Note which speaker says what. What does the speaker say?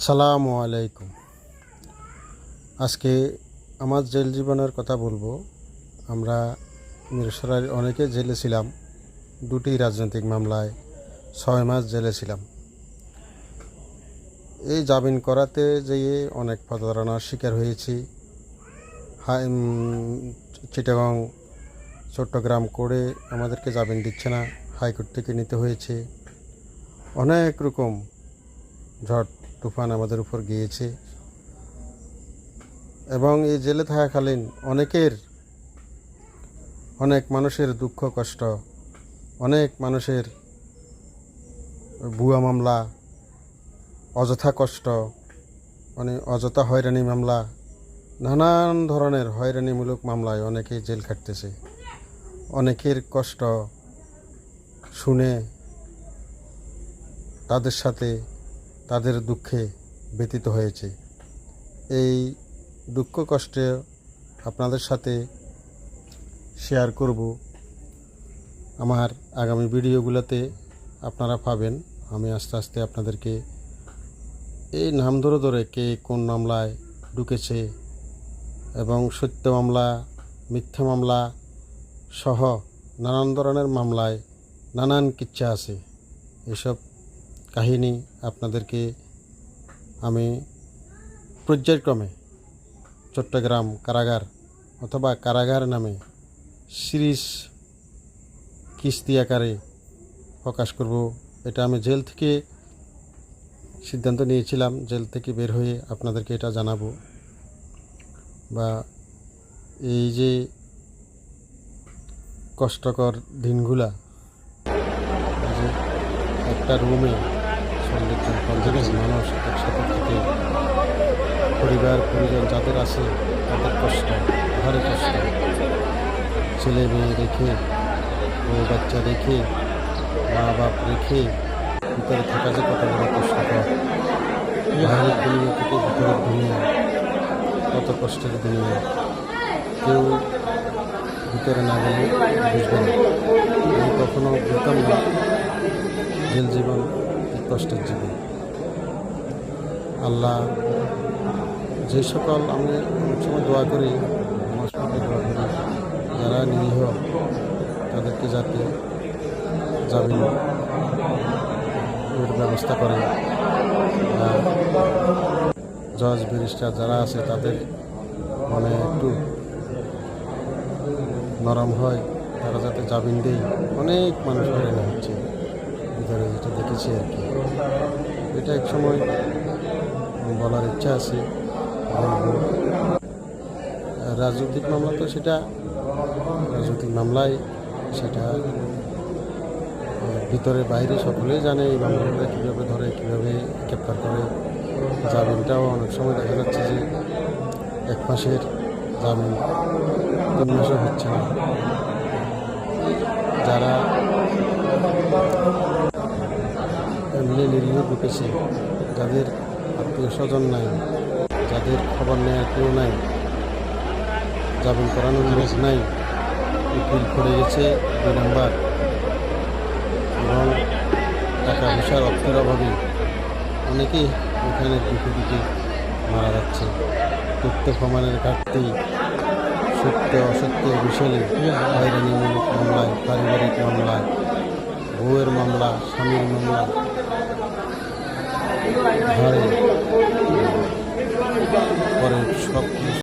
Speaker 1: আসসালামু আলাইকুম। আজকে আমার জেল জীবনের কথা বলবো। আমরা মিরসরাইয়ের অনেকে জেলে ছিলাম। দুটি রাজনৈতিক মামলায় 6 মাস জেলে ছিলাম। এই জামিন করাতে যেয়ে অনেক প্রতারণার শিকার হয়েছি। চিটাগং চট্টগ্রাম করে আমাদেরকে জামিন দিচ্ছে না, হাইকোর্ট থেকে নিতে হয়েছে। অনেক রকম ঝড় তুফান আমাদের উপর গিয়েছে এবং এই জেলে থাকাকালীন অনেক মানুষের দুঃখ কষ্ট, অনেক মানুষের ভুয়া মামলা, অযথা কষ্ট, অযথা হয়রানি মামলা, নানান ধরনের হয়রানিমূলক মামলায় অনেকে জেল খাটতেছে। অনেকের কষ্ট শুনে তাদের সাথে তাদের দুঃখে ব্যতীত হয়েছে। এই দুঃখ কষ্টে আপনাদের সাথে শেয়ার করব। আমার আগামী ভিডিওগুলোতে আপনারা পাবেন। আমি আস্তে আস্তে আপনাদেরকে এই নাম ধরে ধরে কে কোন মামলায় ঢুকেছে এবং সত্য মামলা, মিথ্যা মামলা সহ নানান ধরনের মামলায় নানান কিচ্ছা আছে। এসব কাহিনী আপনাদেরকে আমি পর্যায়ক্রমে চট্টগ্রাম কারাগার অথবা কারাগার নামে সিরিজ কিস্তি আকারে প্রকাশ করব। এটা আমি জেল থেকে সিদ্ধান্ত নিয়েছিলাম, জেল থেকে বের হয়ে আপনাদেরকে এটা জানাবো। বা এই যে কষ্টকর দিনগুলা, যে একটা রুমে 40-50 মানুষ একসাথে থেকে পরিবার পরিজন যাদের আছে তাদের কষ্ট, ঘরে কষ্ট, ছেলে মেয়ে রেখে, বউ বাচ্চা রেখে, মা বাপ রেখে ভিতরে থাকা যে কত বড় কষ্টকর। বাইরের দুনিয়া থেকে ভিতরের দুনিয়া, কত কষ্টের দুনিয়া। কেউ ভিতরে না গেলে বুঝবে না। আমি কখনো বুঝতাম না জেল জীবন কি কষ্টের জীবন। আল্লাহ যে সকল, আমি অনেক সময় দোয়া করি, নামাজ পড়ে দোয়া করি, যারা নিরীহ তাদেরকে যাতে জামিনের ব্যবস্থা করে, জজ ব্যারিস্টার যারা আছে তাদের মানে একটু নরম হয়, তারা যাতে জামিন দেয়। অনেক মানুষ হয়রানি হচ্ছে ভিতরে, যেটা দেখেছি আর কি। এটা এক সময় বলার ইচ্ছা আছে, বলবো। রাজনৈতিক মামলা তো সেটা রাজনৈতিক মামলায়, সেটা ভিতরে বাইরে সকলেই জানে এই মামলাগুলো কীভাবে ধরে, কীভাবে গ্রেপ্তার করে। জামিনটাও অনেক সময় দেখা যাচ্ছে যে 1 মাসের জামিন 3 মাসও হচ্ছে না। যারা এমনি নিরীহ ঢুকেছে, যাদের আত্মীয় স্বজন নাই, যাদের খবর নেওয়ার কেউ নাই, জামিন করানোর লোক নাই, উকিল পড়ে গেছে 2 নাম্বার, এবং টাকা পয়সার অর্থের অভাবে অনেকেই ওখানে দিকে মারা যাচ্ছে। তথ্য প্রমাণের ঘাটতি, সত্য অসত্যের বিষয়ে হয়রানিমূলক মামলায়, পারিবারিক মামলায়, বউয়ের মামলা, স্বামীর মামলা, ঘরে পরে সব